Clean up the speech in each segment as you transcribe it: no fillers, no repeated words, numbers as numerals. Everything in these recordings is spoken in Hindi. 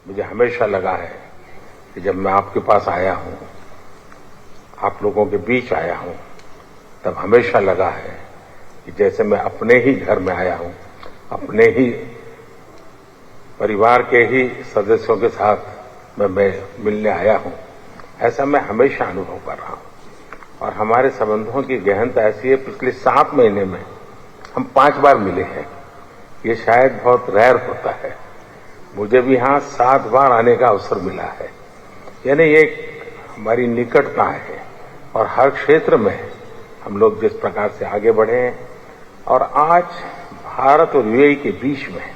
मुझे हमेशा लगा है कि जब मैं आपके पास आया हूं, आप लोगों के बीच आया हूं, तब हमेशा लगा है कि जैसे मैं अपने ही घर में आया हूं, अपने ही परिवार के ही सदस्यों के साथ मैं मिलने आया हूं। ऐसा मैं हमेशा अनुभव कर रहा हूं और हमारे संबंधों की गहनता ऐसी है, पिछले 7 महीने में हम 5 बार मिले हैं। ये शायद बहुत रेयर होता है। मुझे भी यहां 7 बार आने का अवसर मिला है। यानी ये हमारी निकटता है और हर क्षेत्र में हम लोग जिस प्रकार से आगे बढ़े हैं और आज भारत और यूएई के बीच में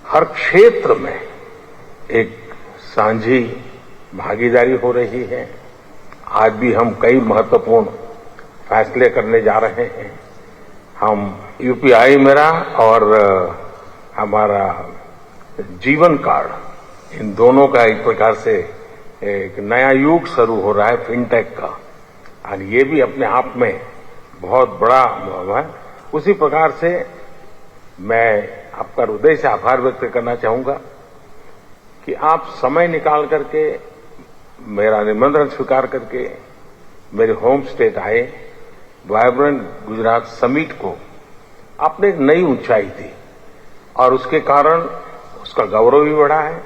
हर क्षेत्र में एक साझी भागीदारी हो रही है। आज भी हम कई महत्वपूर्ण फैसले करने जा रहे हैं। हम यूपीआई मेरा और हमारा जीवन कार्ड, इन दोनों का एक प्रकार से एक नया युग शुरू हो रहा है फिनटेक का, और ये भी अपने आप में बहुत बड़ा है। उसी प्रकार से मैं आपका हृदय से आभार व्यक्त करना चाहूंगा कि आप समय निकाल करके मेरा निमंत्रण स्वीकार करके मेरे होम स्टेट आए। वाइब्रेंट गुजरात समिट को आपने एक नई ऊंचाई दी और उसके कारण उसका गौरव भी बढ़ा है।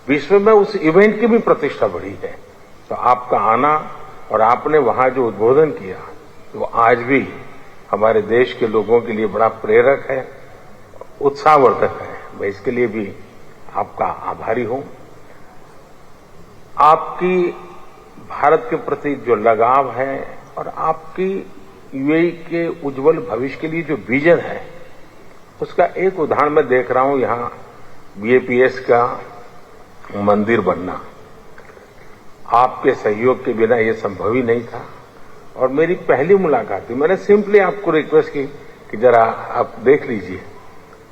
विश्व में उस इवेंट की भी प्रतिष्ठा बढ़ी है। तो आपका आना और आपने वहां जो उद्बोधन किया, वो आज भी हमारे देश के लोगों के लिए बड़ा प्रेरक है, उत्साहवर्धक है। मैं इसके लिए भी आपका आभारी हूं। आपकी भारत के प्रति जो लगाव है और आपकी यूएई के उज्जवल भविष्य के लिए जो विजन है, उसका एक उदाहरण मैं देख रहा हूं। यहां बीएपीएस का मंदिर बनना आपके सहयोग के बिना ये संभव ही नहीं था। और मेरी पहली मुलाकात थी, मैंने सिंपली आपको रिक्वेस्ट की कि जरा आप देख लीजिए,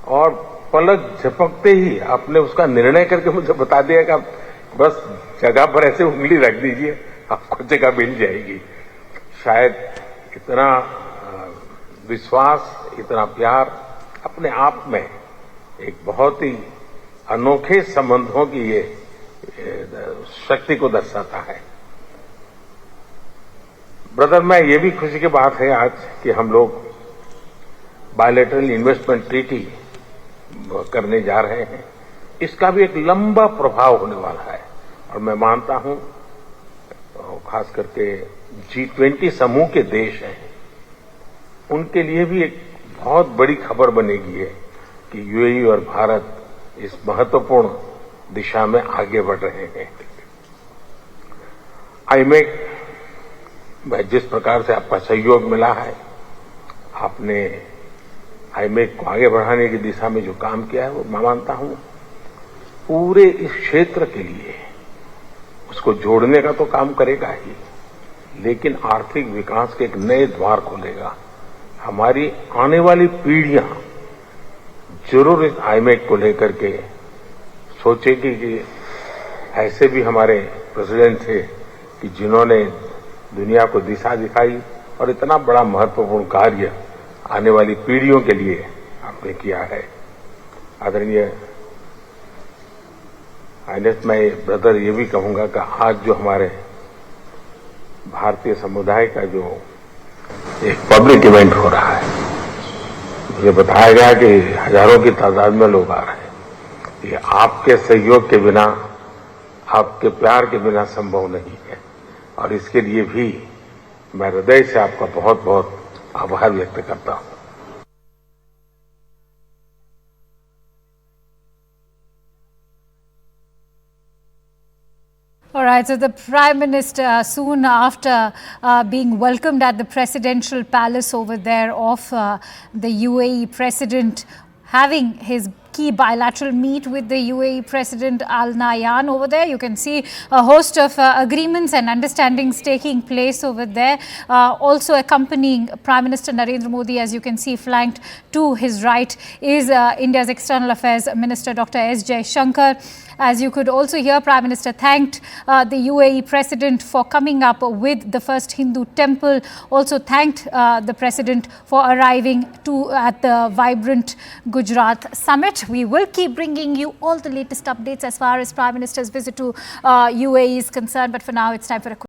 और पलक झपकते ही आपने उसका निर्णय करके मुझे बता दिया कि आप बस जगह पर ऐसे उंगली रख दीजिए, आपको जगह मिल जाएगी। शायद इतना विश्वास, इतना प्यार अपने आप में एक बहुत ही अनोखे संबंधों की ये शक्ति को दर्शाता है। ब्रदर, मैं ये भी खुशी की बात है आज कि हम लोग बायलैटरल इन्वेस्टमेंट ट्रीटी करने जा रहे हैं। इसका भी एक लंबा प्रभाव होने वाला है और मैं मानता हूं खास करके G20 समूह के देश हैं, उनके लिए भी एक बहुत बड़ी खबर बनेगी है कि यूएई और भारत इस महत्वपूर्ण दिशा में आगे बढ़ रहे हैं। आईमेक में जिस प्रकार से आपका सहयोग मिला है, आपने आईमेक को आगे बढ़ाने की दिशा में जो काम किया है, वो मैं मानता हूं पूरे इस क्षेत्र के लिए उसको जोड़ने का तो काम करेगा ही, लेकिन आर्थिक विकास के एक नए द्वार खोलेगा। हमारी आने वाली पीढ़ियां जरूर इस आईमेक को लेकर के सोचेगी कि ऐसे भी हमारे प्रेसिडेंट थे कि जिन्होंने दुनिया को दिशा दिखाई और इतना बड़ा महत्वपूर्ण कार्य आने वाली पीढ़ियों के लिए आपने किया है। आदरणीय आईनेस, मैं ब्रदर ये भी कहूंगा कि आज जो हमारे भारतीय समुदाय का जो एक पब्लिक इवेंट हो रहा है, मुझे बताया गया कि हजारों की तादाद में लोग आ रहे हैं। ये आपके सहयोग के बिना, आपके प्यार के बिना संभव नहीं है और इसके लिए भी मैं हृदय से आपका बहुत बहुत आभार व्यक्त करता हूं। All right, so the Prime Minister, soon after being welcomed at the presidential palace over there of the UAE President, having his key bilateral meet with the UAE President Al Nahyan over there. You can see a host of agreements and understandings taking place over there. Also accompanying Prime Minister Narendra Modi, as you can see flanked to his right, is India's External Affairs Minister Dr. S. Jaishankar. As you could also hear, Prime Minister thanked the UAE President for coming up with the first Hindu temple. Also thanked the President for arriving at the vibrant Gujarat summit. We will keep bringing you all the latest updates as far as Prime Minister's visit to UAE is concerned. But for now, it's time for a quick